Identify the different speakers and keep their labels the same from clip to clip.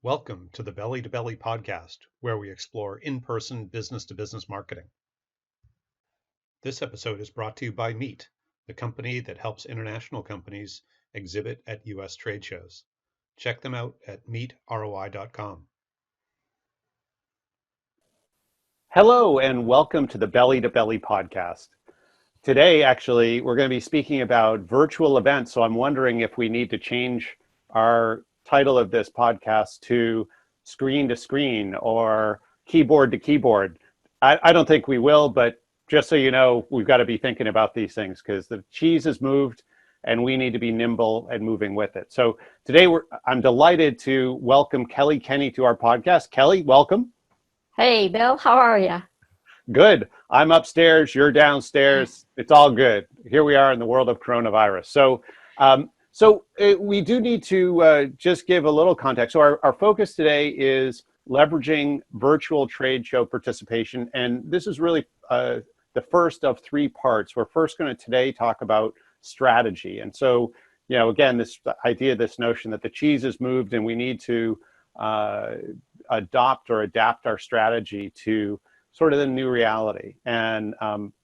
Speaker 1: Welcome to the Belly to Belly podcast, where we explore in person business to business marketing. This episode is brought to you by Meet, the company that helps international companies exhibit at US trade shows. Check them out at meetroi.com.
Speaker 2: Hello, and welcome to the Belly to Belly podcast. Today, actually, we're going to be speaking about virtual events. So I'm wondering if we need to change our title of this podcast to screen to screen or keyboard to keyboard. I don't think we will, but just so you know, we've got to be thinking about these things because the cheese has moved and we need to be nimble and moving with it. So today, I'm delighted to welcome Kelly Kenny to our podcast. Kelly, welcome.
Speaker 3: Hey, Bill, how are you?
Speaker 2: Good. I'm upstairs. You're downstairs. It's all good. Here we are in the world of coronavirus. So we do need to just give a little context. So our focus today is leveraging virtual trade show participation. And this is really the first of three parts. We're first going to today talk about strategy. And so, again, this idea, this notion that the cheese has moved and we need to adopt or adapt our strategy to sort of the new reality. And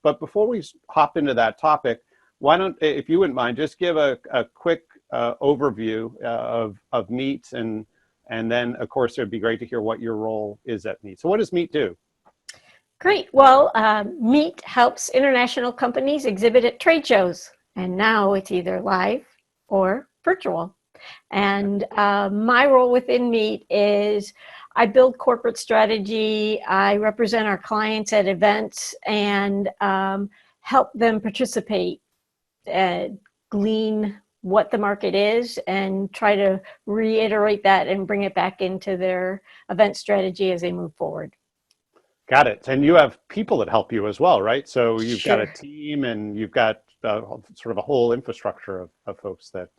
Speaker 2: but before we hop into that topic, why don't, if you wouldn't mind, just give a quick overview of Meet, and then of course it'd be great to hear what your role is at Meet. So what does Meet do?
Speaker 3: Great. Well, Meet helps international companies exhibit at trade shows, and now it's either live or virtual. And my role within Meet is I build corporate strategy. I represent our clients at events and help them participate, glean what the market is, and try to reiterate that and bring it back into their event strategy as they move forward.
Speaker 2: Got it. And you have people that help you as well, right? So you've got a
Speaker 3: Sure.
Speaker 2: team and you've got sort of a whole infrastructure of folks that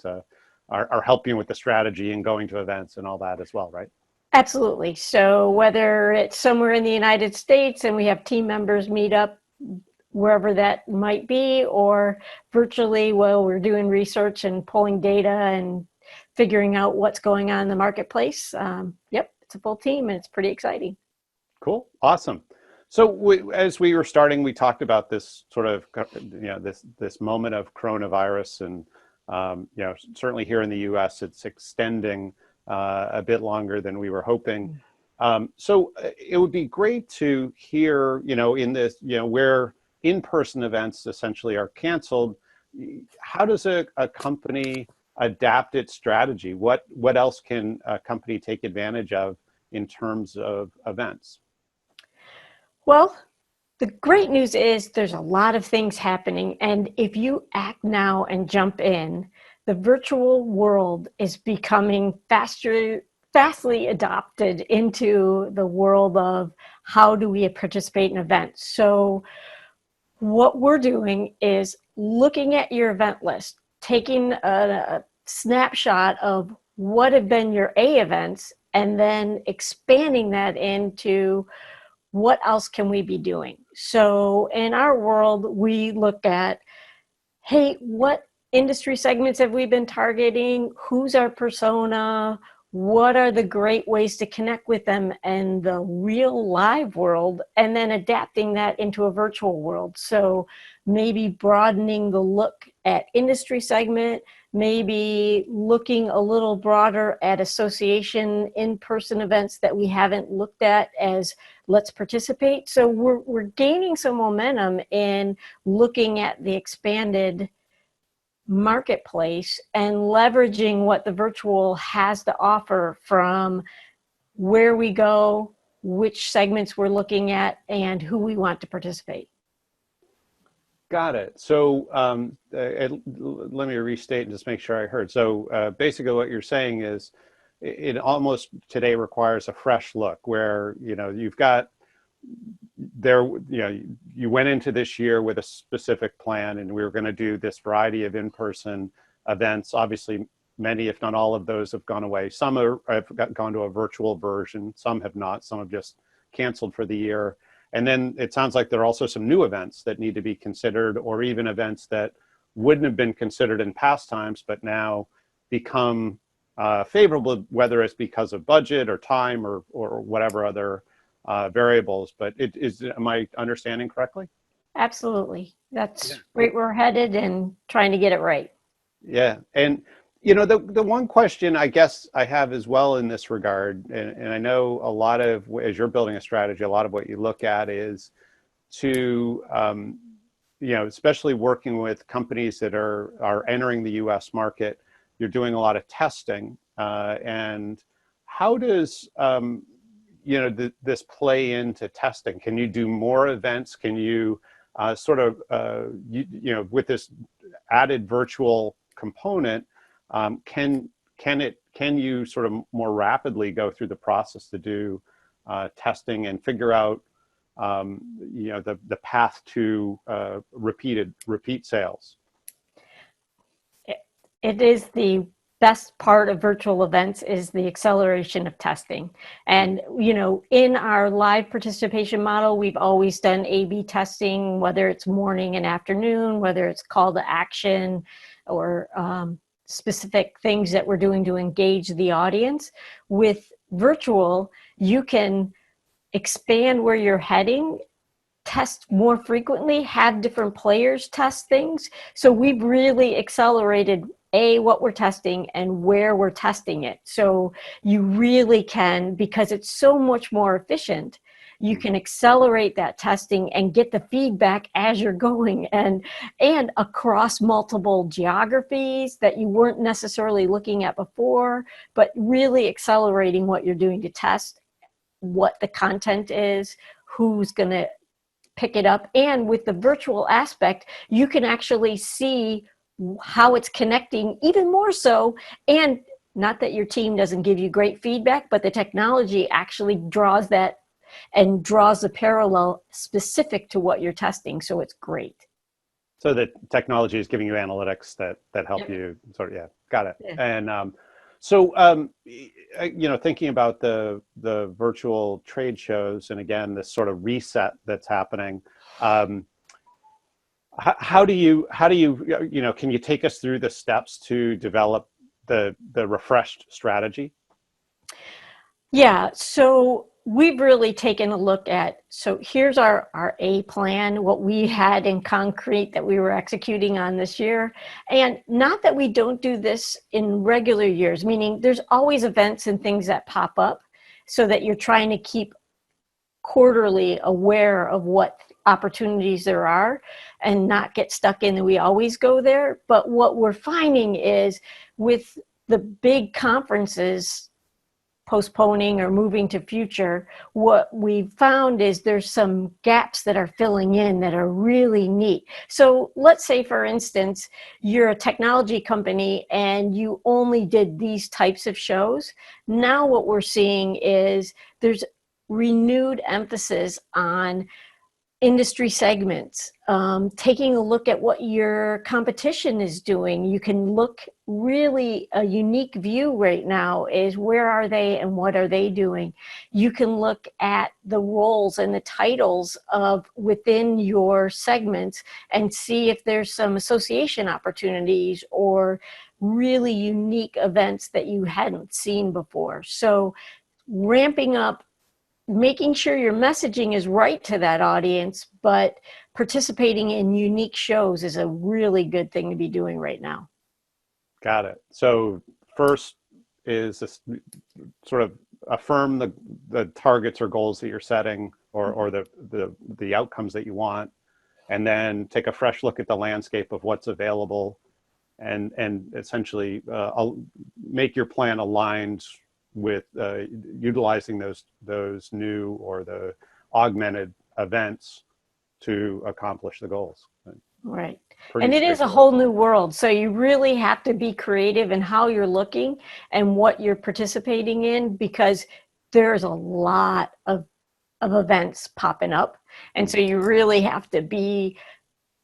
Speaker 2: are helping you with the strategy and going to events and all that as well, right?
Speaker 3: Absolutely. So whether it's somewhere in the United States and we have team members meet up wherever that might be, or virtually while we're doing research and pulling data and figuring out what's going on in the marketplace. Yep, it's a full team and it's pretty exciting.
Speaker 2: Cool. Awesome. So as we were starting, we talked about this sort of, this moment of coronavirus, and certainly here in the U.S., it's extending a bit longer than we were hoping. So it would be great to hear, in this, where in-person events essentially are canceled, how does a company adapt its strategy? What else can a company take advantage of in terms of events?
Speaker 3: Well, the great news is there's a lot of things happening. And if you act now and jump in, the virtual world is becoming fastly adopted into the world of how do we participate in events. So what we're doing is looking at your event list, taking a snapshot of what have been your A events, and then expanding that into what else can we be doing? So in our world, we look at, hey, what industry segments have we been targeting? Who's our persona? What are the great ways to connect with them in the real live world? And then adapting that into a virtual world. So maybe broadening the look at industry segment, maybe looking a little broader at association in-person events that we haven't looked at as let's participate. So we're gaining some momentum in looking at the expanded marketplace and leveraging what the virtual has to offer, from where we go, which segments we're looking at, and who we want to participate.
Speaker 2: Got it. So let me restate and just make sure I heard. So basically what you're saying is it almost today requires a fresh look where, you've got there, you went into this year with a specific plan and we were going to do this variety of in-person events. Obviously, many, if not all of those have gone away. Some have gone to a virtual version. Some have not. Some have just canceled for the year. And then it sounds like there are also some new events that need to be considered, or even events that wouldn't have been considered in past times, but now become favorable, whether it's because of budget or time or whatever other variables. But am I understanding correctly?
Speaker 3: Absolutely. That's where we're headed and trying to get it right.
Speaker 2: Yeah. And, you know, the one question I guess I have as well in this regard, and I know a lot of, as you're building a strategy, a lot of what you look at is to, you know, especially working with companies that are entering the US market, you're doing a lot of testing. And how does, you know, this play into testing? Can you do more events? Can you you know, with this added virtual component, can you sort of more rapidly go through the process to do testing and figure out, you know, the path to repeat sales?
Speaker 3: It is the best part of virtual events is the acceleration of testing. And, you know, in our live participation model, we've always done A/B testing, whether it's morning and afternoon, whether it's call to action or specific things that we're doing to engage the audience. With virtual, you can expand where you're heading, test more frequently, have different players test things. So we've really accelerated what we're testing and where we're testing it. So you really can, because it's so much more efficient, you can accelerate that testing and get the feedback as you're going and across multiple geographies that you weren't necessarily looking at before, but really accelerating what you're doing to test what the content is, who's going to pick it up. And with the virtual aspect, you can actually see how it's connecting even more so. And not that your team doesn't give you great feedback, but the technology actually draws that and draws a parallel specific to what you're testing. So it's great.
Speaker 2: So the technology is giving you analytics that help you sort of, yeah, got it. Yeah. And you know, thinking about the virtual trade shows, and again, this sort of reset that's happening, how do you, you know, can you take us through the steps to develop the refreshed strategy?
Speaker 3: Yeah, so we've really taken a look at, so here's our A plan, what we had in concrete that we were executing on this year. And not that we don't do this in regular years, meaning there's always events and things that pop up so that you're trying to keep quarterly aware of what opportunities there are and not get stuck in that we always go there. But what we're finding is with the big conferences postponing or moving to future, what we've found is there's some gaps that are filling in that are really neat. So let's say, for instance, you're a technology company and you only did these types of shows. Now what we're seeing is there's renewed emphasis on industry segments, taking a look at what your competition is doing. You can look really, a unique view right now is where are they and what are they doing. You can look at the roles and the titles of within your segments and see if there's some association opportunities or really unique events that you hadn't seen before. So ramping up, making sure your messaging is right to that audience, but participating in unique shows is a really good thing to be doing right now.
Speaker 2: Got it. So first is this sort of affirm the targets or goals that you're setting or the outcomes that you want, and then take a fresh look at the landscape of what's available and essentially make your plan aligned with utilizing those new or the augmented events to accomplish the goals.
Speaker 3: Right. And it is a whole new world. So you really have to be creative in how you're looking and what you're participating in, because there's a lot of events popping up. And so you really have to be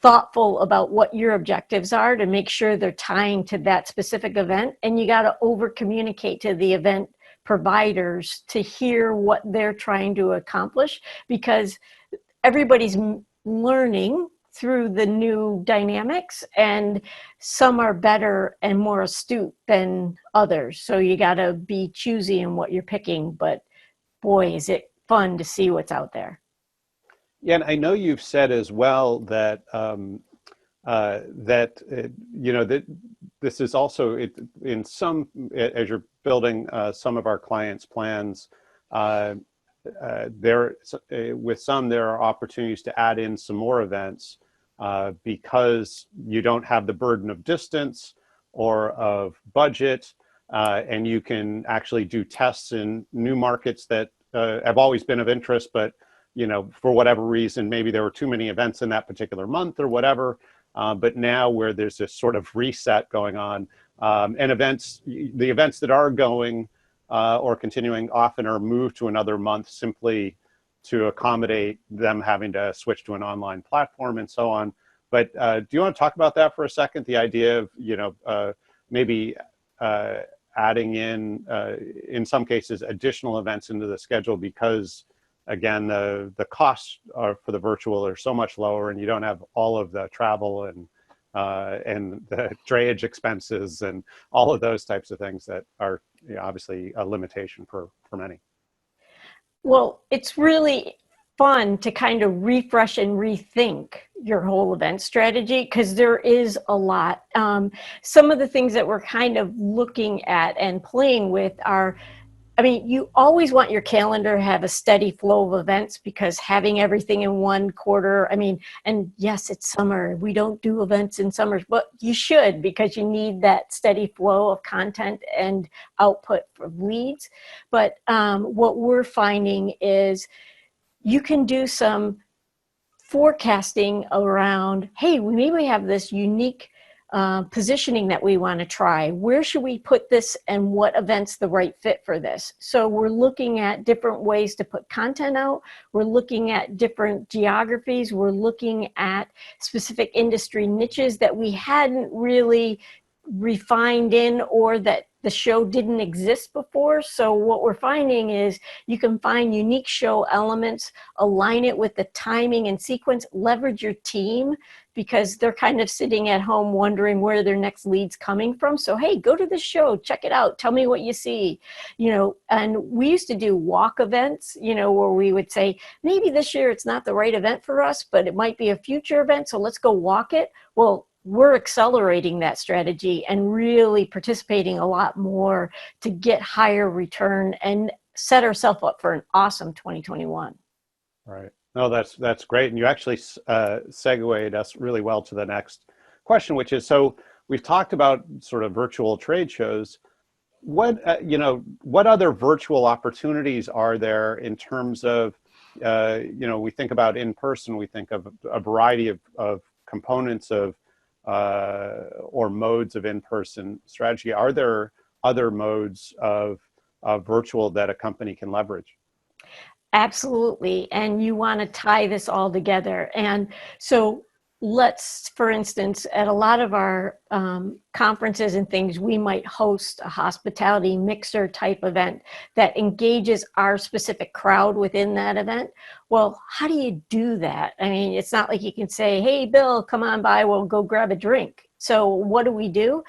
Speaker 3: thoughtful about what your objectives are to make sure they're tying to that specific event. And you got to over communicate to the event providers to hear what they're trying to accomplish, because everybody's learning through the new dynamics, and some are better and more astute than others. So you got to be choosy in what you're picking, but boy, is it fun to see what's out there.
Speaker 2: Yeah, and I know you've said as well that that this is also in some, as you're building some of our clients' plans. With some, there are opportunities to add in some more events because you don't have the burden of distance or of budget, and you can actually do tests in new markets that have always been of interest, but for whatever reason, maybe there were too many events in that particular month or whatever. But now where there's this sort of reset going on, and the events that are going or continuing often are moved to another month simply to accommodate them having to switch to an online platform and so on. But do you want to talk about that for a second? The idea of, maybe adding in some cases, additional events into the schedule because, again, the costs for the virtual are so much lower, and you don't have all of the travel and the drayage expenses and all of those types of things that are obviously a limitation for many.
Speaker 3: Well, it's really fun to kind of refresh and rethink your whole event strategy, because there is a lot. Some of the things that we're kind of looking at and playing with are, you always want your calendar to have a steady flow of events, because having everything in one quarter, and yes, it's summer. We don't do events in summers, but you should, because you need that steady flow of content and output of leads. But what we're finding is you can do some forecasting around, hey, maybe we have this unique positioning that we want to try. Where should we put this, and what event's the right fit for this? So we're looking at different ways to put content out. We're looking at different geographies. We're looking at specific industry niches that we hadn't really refined in, or that the show didn't exist before. So what we're finding is you can find unique show elements, align it with the timing and sequence, leverage your team, because they're kind of sitting at home wondering where their next lead's coming from. So, hey, go to the show, check it out, tell me what you see. And we used to do walk events, where we would say, maybe this year it's not the right event for us, but it might be a future event, so let's go walk it. Well, we're accelerating that strategy and really participating a lot more to get higher return and set ourselves up for an awesome 2021.
Speaker 2: Right. No, that's great. And you actually segued us really well to the next question, which is, so we've talked about sort of virtual trade shows. What other virtual opportunities are there in terms of, we think about in person, we think of a variety of components of or modes of in-person strategy. Are there other modes of virtual that a company can leverage?
Speaker 3: Absolutely. And you want to tie this all together. And so let's, for instance, at a lot of our conferences and things, we might host a hospitality mixer type event that engages our specific crowd within that event. Well, how do you do that? It's not like you can say, hey, Bill, come on by, we'll go grab a drink. So what do?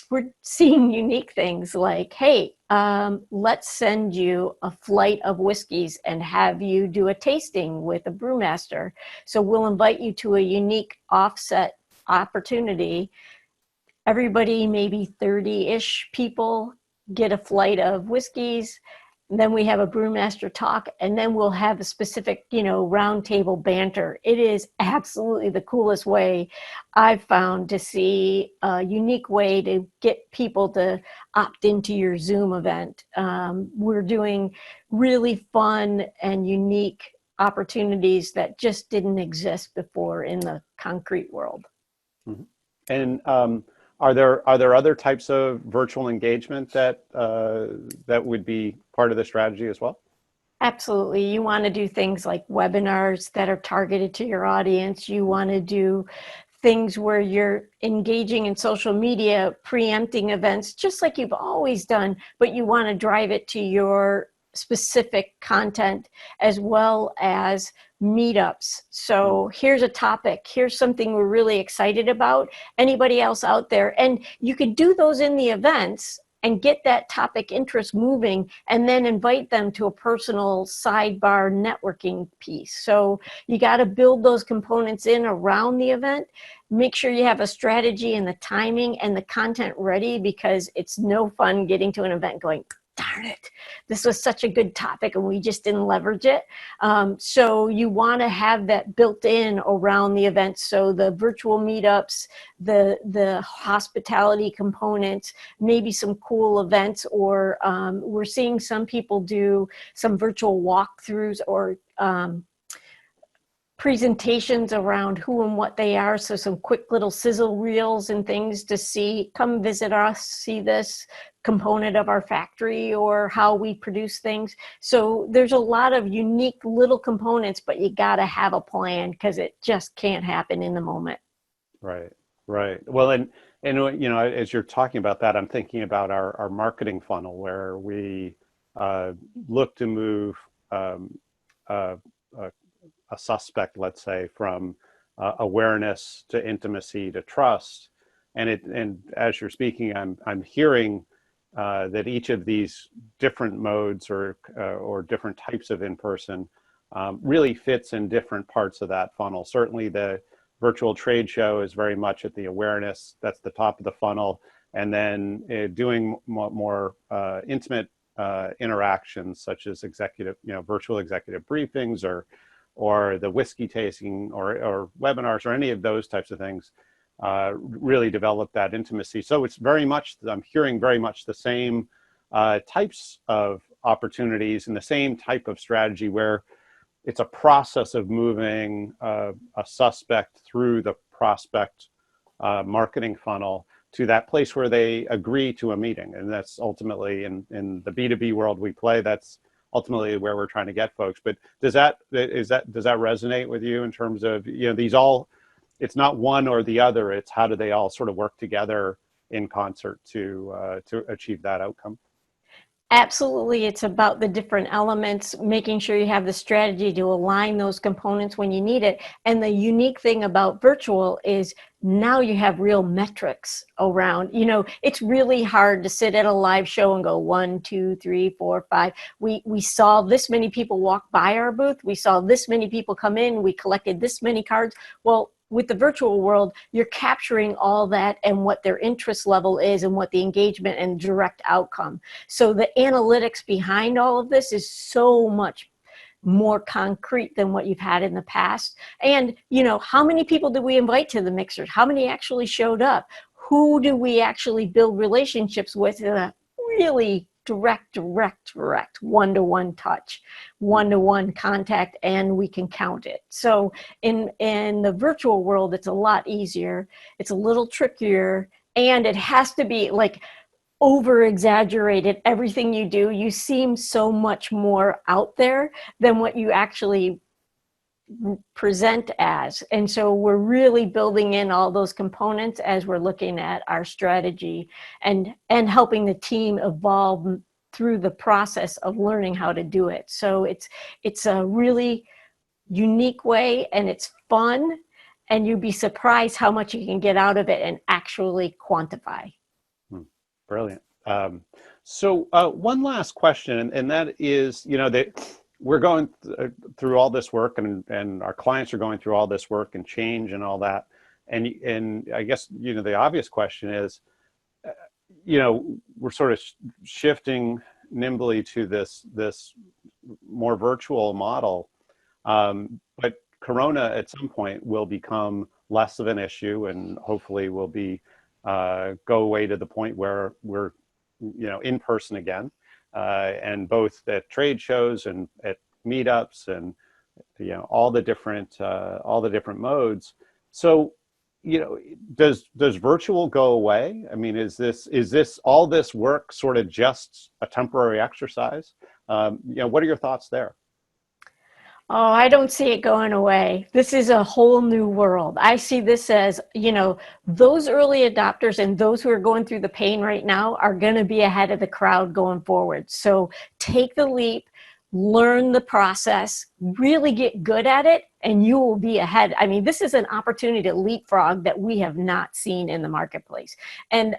Speaker 3: We're seeing unique things like, hey, let's send you a flight of whiskeys and have you do a tasting with a brewmaster. So we'll invite you to a unique offset opportunity. Everybody, maybe 30-ish people, get a flight of whiskeys. Then we have a brewmaster talk, and then we'll have a specific, round table banter. It is absolutely the coolest way I've found to see a unique way to get people to opt into your Zoom event. We're doing really fun and unique opportunities that just didn't exist before in the concrete world.
Speaker 2: Mm-hmm. And are there other types of virtual engagement that would be part of the strategy as well?
Speaker 3: Absolutely. You want to do things like webinars that are targeted to your audience. You want to do things where you're engaging in social media, preempting events, just like you've always done, but you want to drive it to your specific content as well as meetups. So here's a topic, here's something we're really excited about. Anybody else out there? And you can do those in the events and get that topic interest moving, and then invite them to a personal sidebar networking piece. So you got to build those components in around the event. Make sure you have a strategy and the timing and the content ready, because it's no fun getting to an event going, darn it, this was such a good topic and we just didn't leverage it. So you want to have that built in around the event. So the virtual meetups, the hospitality components, maybe some cool events, or we're seeing some people do some virtual walkthroughs or presentations around who and what they are. So some quick little sizzle reels and things to see, come visit us, see this component of our factory or how we produce things. So there's a lot of unique little components, but you got to have a plan, because it just can't happen in the moment.
Speaker 2: Right, right. Well, and you know, as you're talking about that, I'm thinking about our marketing funnel, where we look to move a suspect, let's say, from awareness to intimacy to trust. And as you're speaking, I'm hearing that each of these different modes or different types of in-person really fits in different parts of that funnel. Certainly the virtual trade show is very much at the awareness, that's the top of the funnel. And then doing more intimate interactions, such as virtual executive briefings or the whiskey tasting or webinars or any of those types of things, really develop that intimacy. So it's very much, I'm hearing very much the same types of opportunities and the same type of strategy, where it's a process of moving a suspect through the prospect marketing funnel to that place where they agree to a meeting. And that's ultimately, in the B2B world we play, that's ultimately where we're trying to get folks. But does that resonate with you in terms of, you know, these all, it's not one or the other, it's how do they all sort of work together in concert to achieve that outcome?
Speaker 3: Absolutely. It's about the different elements, making sure you have the strategy to align those components when you need it. And the unique thing about virtual is now you have real metrics around. You know, it's really hard to sit at a live show and go 1, 2, 3, 4, 5. We saw this many people walk by our booth. We saw this many people come in. We collected this many cards. Well, with the virtual world, you're capturing all that and what their interest level is and what the engagement and direct outcome. So the analytics behind all of this is so much more concrete than what you've had in the past. And, you know, how many people did we invite to the mixers? How many actually showed up? Who do we actually build relationships with in a really direct, one-to-one touch, one-to-one contact, and we can count it. So in the virtual world, it's a lot easier. It's a little trickier, and it has to be like over-exaggerated. Everything you do, you seem so much more out there than what you actually present as. And so we're really building in all those components as we're looking at our strategy and helping the team evolve through the process of learning how to do it. So it's a really unique way, and it's fun, and you'd be surprised how much you can get out of it and actually quantify.
Speaker 2: Brilliant. So one last question, and that is, you know, that we're going through all this work, and our clients are going through all this work and change and all that. And I guess, you know, the obvious question is, you know, we're sort of shifting nimbly to this more virtual model, but Corona at some point will become less of an issue, and hopefully will be go away to the point where we're, you know, in person again. And both at trade shows and at meetups and, you know, all the different modes. So, you know, does virtual go away? I mean, is this all this work sort of just a temporary exercise? You know, what are your thoughts there?
Speaker 3: Oh, I don't see it going away. This is a whole new world. I see this as, you know, those early adopters and those who are going through the pain right now are going to be ahead of the crowd going forward. So take the leap, learn the process, really get good at it, and you will be ahead. I mean, this is an opportunity to leapfrog that we have not seen in the marketplace. And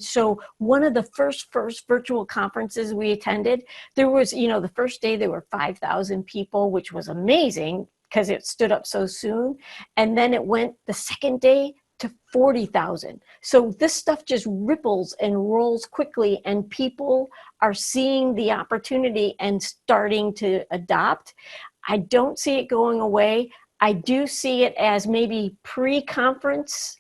Speaker 3: so one of the first virtual conferences we attended, there was, the first day there were 5,000 people, which was amazing because it stood up so soon. And then it went the second day to 40,000. So this stuff just ripples and rolls quickly, and people are seeing the opportunity and starting to adopt. I don't see it going away. I do see it as maybe pre-conference,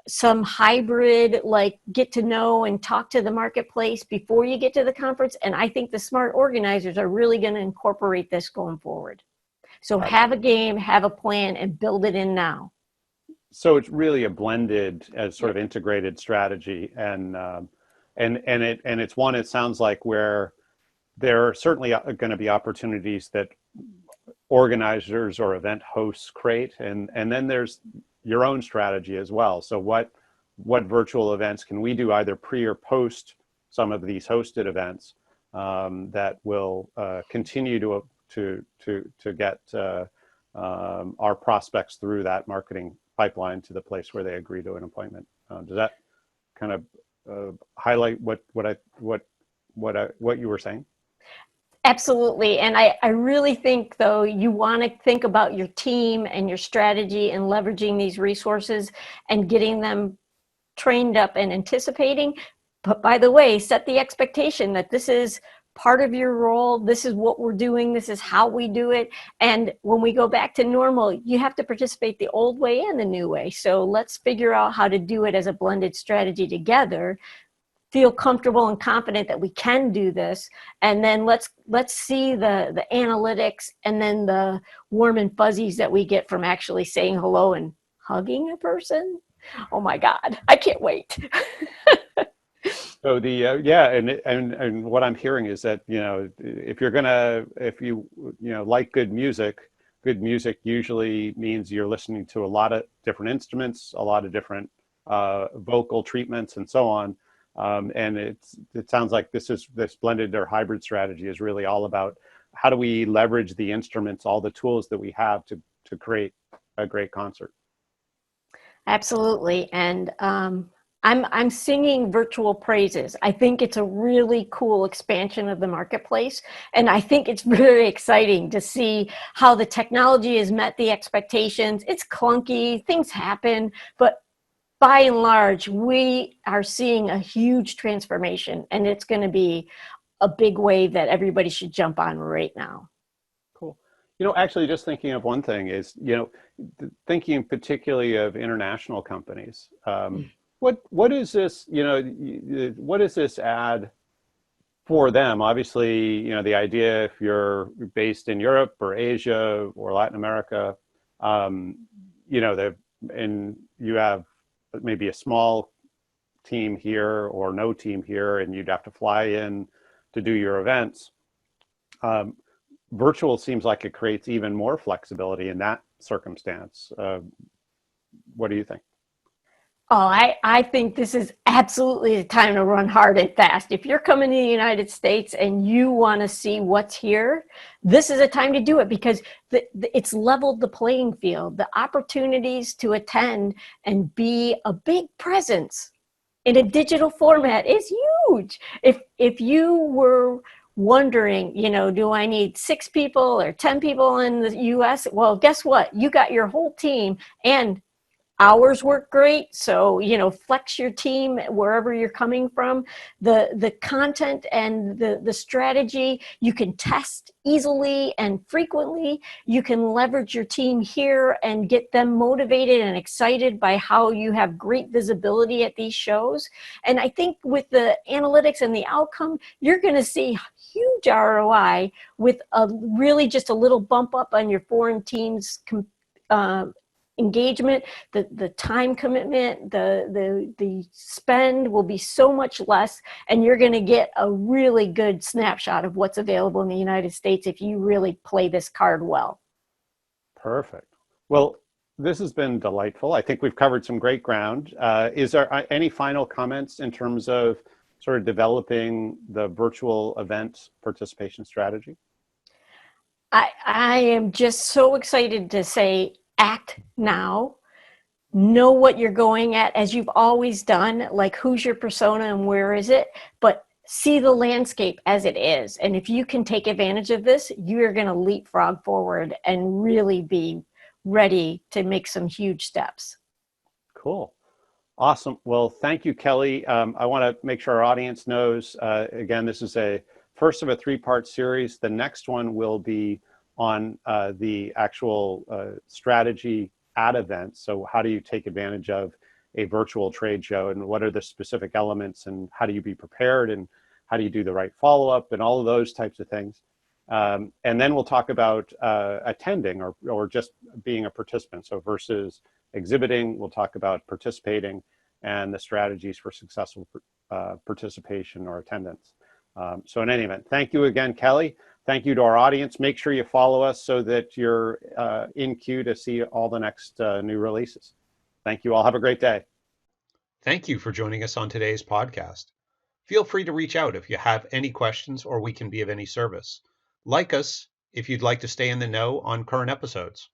Speaker 3: some hybrid, like get to know and talk to the marketplace before you get to the conference. And I think the smart organizers are really going to incorporate this going forward. So have a game, have a plan, and build it in now.
Speaker 2: So it's really a blended, sort of integrated strategy, and it's one. It sounds like where there are certainly going to be opportunities that organizers or event hosts create, and then there's your own strategy as well. So what virtual events can we do either pre or post some of these hosted events that will continue to get our prospects through that marketing pipeline to the place where they agree to an appointment. Does that kind of highlight what you were saying?
Speaker 3: Absolutely. And I really think, though, you want to think about your team and your strategy and leveraging these resources and getting them trained up and anticipating. But by the way, set the expectation that this is part of your role. This is what we're doing. This is how we do it. And when we go back to normal, you have to participate the old way and the new way. So let's figure out how to do it as a blended strategy together. Feel comfortable and confident that we can do this, and then let's see the analytics and then the warm and fuzzies that we get from actually saying hello and hugging a person. Oh my God, I can't wait.
Speaker 2: So and what I'm hearing is that if you like good music usually means you're listening to a lot of different instruments, a lot of different vocal treatments, and so on. And it sounds like this blended or hybrid strategy is really all about how do we leverage the instruments, all the tools that we have to create a great concert.
Speaker 3: Absolutely. And I'm singing virtual praises. I think it's a really cool expansion of the marketplace. And I think it's very exciting to see how the technology has met the expectations. It's clunky, things happen, but by and large, we are seeing a huge transformation, and it's going to be a big wave that everybody should jump on right now.
Speaker 2: Cool. Actually, just thinking of one thing is, thinking particularly of international companies. What is this? What does this add for them? Obviously, the idea if you're based in Europe or Asia or Latin America, and you have maybe a small team here or no team here, and you'd have to fly in to do your events. Virtual seems like it creates even more flexibility in that circumstance. What do you think?
Speaker 3: Oh, I think this is absolutely the time to run hard and fast. If you're coming to the United States and you want to see what's here, this is a time to do it, because it's leveled the playing field. The opportunities to attend and be a big presence in a digital format is huge. If you were wondering, do I need 6 people or 10 people in the US? Well, guess what? You got your whole team, and hours work great. So, flex your team wherever you're coming from. The content and the strategy, you can test easily and frequently. You can leverage your team here and get them motivated and excited by how you have great visibility at these shows. And I think with the analytics and the outcome, you're going to see huge ROI with really just a little bump up on your foreign teams engagement. The time commitment, the spend will be so much less, and you're going to get a really good snapshot of what's available in the United States if you really play this card well.
Speaker 2: Perfect. Well, this has been delightful. I think we've covered some great ground. Is there any final comments in terms of sort of developing the virtual event participation strategy?
Speaker 3: I am just so excited to say act now. Know what you're going at as you've always done, like who's your persona and where is it, but see the landscape as it is. And if you can take advantage of this, you're going to leapfrog forward and really be ready to make some huge steps.
Speaker 2: Cool. Awesome. Well, thank you, Kelly. I want to make sure our audience knows, again, this is a first of a 3-part series. The next one will be on the actual strategy at events. So how do you take advantage of a virtual trade show, and what are the specific elements, and how do you be prepared, and how do you do the right follow-up, and all of those types of things. And then we'll talk about attending or just being a participant. So versus exhibiting, we'll talk about participating and the strategies for successful participation or attendance. So in any event, thank you again, Kelly. Thank you to our audience. Make sure you follow us so that you're in queue to see all the next new releases. Thank you all. Have a great day.
Speaker 1: Thank you for joining us on today's podcast. Feel free to reach out if you have any questions or we can be of any service. Like us if you'd like to stay in the know on current episodes.